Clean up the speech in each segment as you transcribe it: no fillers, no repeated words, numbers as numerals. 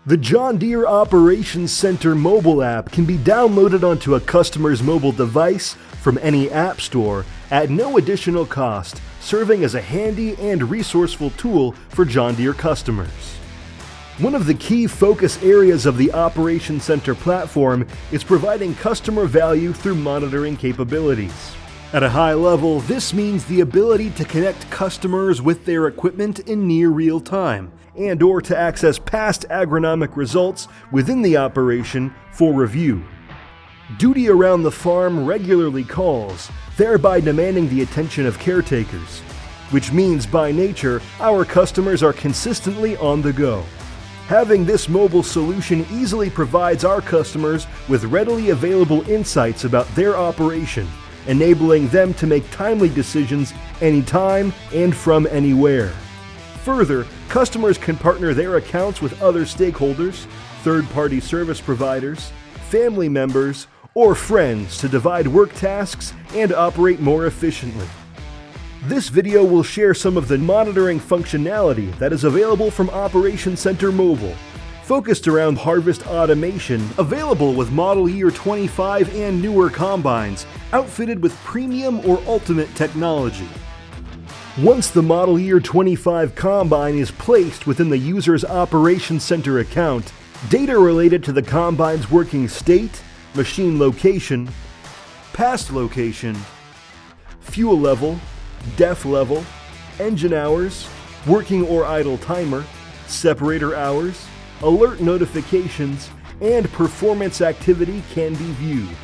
The John Deere Operations Center mobile app can be downloaded onto a customer's mobile device from any app store at no additional cost, serving as a handy and resourceful tool for John Deere customers. One of the key focus areas of the Operations Center platform is providing customer value through monitoring capabilities. At a high level, this means the ability to connect customers with their equipment in near real time, and/or to access past agronomic results within the operation for review. Duty around the farm regularly calls, thereby demanding the attention of caretakers, which means by nature, our customers are consistently on the go. Having this mobile solution easily provides our customers with readily available insights about their operation, enabling them to make timely decisions anytime and from anywhere. Further, customers can partner their accounts with other stakeholders, third-party service providers, family members, or friends to divide work tasks and operate more efficiently. This video will share some of the monitoring functionality that is available from Operations Center Mobile, focused around harvest automation, available with model year 25 and newer combines, outfitted with premium or ultimate technology. Once the model year 25 combine is placed within the user's Operations Center account, data related to the combine's working state, machine location, past location, fuel level, def level, engine hours, working or idle timer, separator hours, alert notifications, and performance activity can be viewed.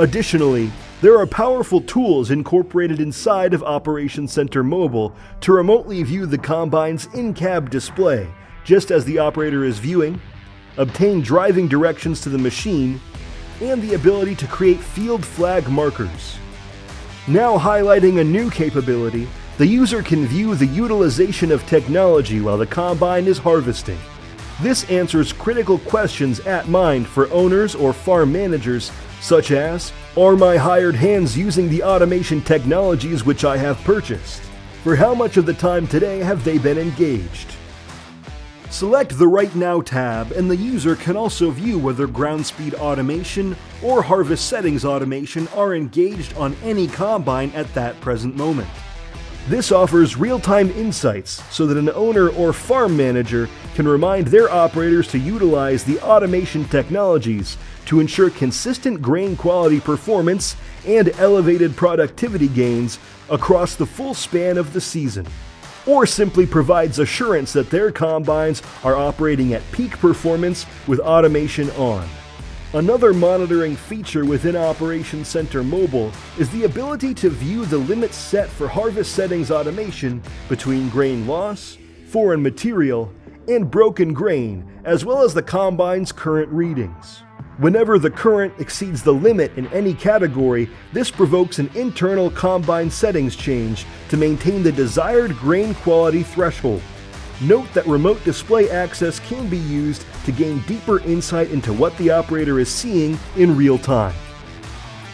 Additionally, there are powerful tools incorporated inside of Operations Center Mobile to remotely view the combine's in-cab display, just as the operator is viewing, obtain driving directions to the machine, and the ability to create field flag markers. Now highlighting a new capability, the user can view the utilization of technology while the combine is harvesting. This answers critical questions at mind for owners or farm managers, such as, are my hired hands using the automation technologies which I have purchased? For how much of the time today have they been engaged? Select the Right Now tab and the user can also view whether ground speed automation or harvest settings automation are engaged on any combine at that present moment. This offers real-time insights so that an owner or farm manager can remind their operators to utilize the automation technologies to ensure consistent grain quality performance and elevated productivity gains across the full span of the season, or simply provides assurance that their combines are operating at peak performance with automation on. Another monitoring feature within Operations Center Mobile is the ability to view the limits set for harvest settings automation between grain loss, foreign material, and broken grain, as well as the combine's current readings. Whenever the current exceeds the limit in any category, this provokes an internal combine settings change to maintain the desired grain quality threshold. Note that remote display access can be used to gain deeper insight into what the operator is seeing in real time.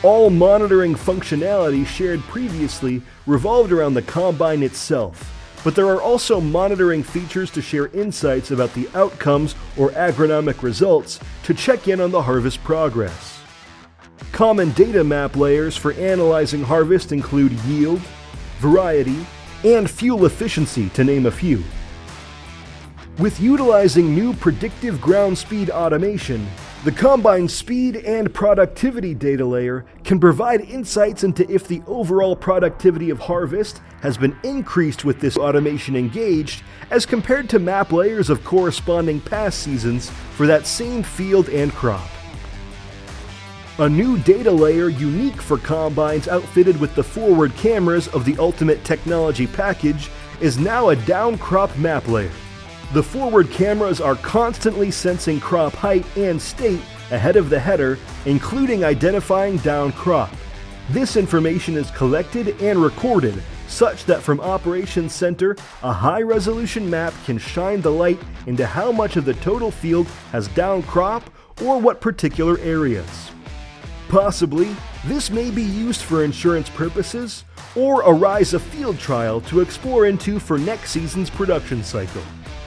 All monitoring functionality shared previously revolved around the combine itself, but there are also monitoring features to share insights about the outcomes or agronomic results to check in on the harvest progress. Common data map layers for analyzing harvest include yield, variety, and fuel efficiency, to name a few. With utilizing new predictive ground speed automation, the combine speed and productivity data layer can provide insights into if the overall productivity of harvest has been increased with this automation engaged as compared to map layers of corresponding past seasons for that same field and crop. A new data layer unique for combines outfitted with the forward cameras of the Ultimate Technology package is now a down crop map layer. The forward cameras are constantly sensing crop height and state ahead of the header, including identifying down crop. This information is collected and recorded such that from Operations Center, a high-resolution map can shine the light into how much of the total field has down crop or what particular areas. Possibly, this may be used for insurance purposes or arise a field trial to explore into for next season's production cycle.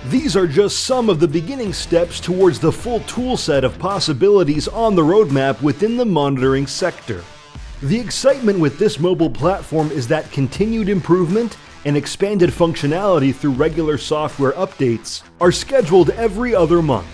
These are just some of the beginning steps towards the full toolset of possibilities on the roadmap within the monitoring sector. The excitement with this mobile platform is that continued improvement and expanded functionality through regular software updates are scheduled every other month.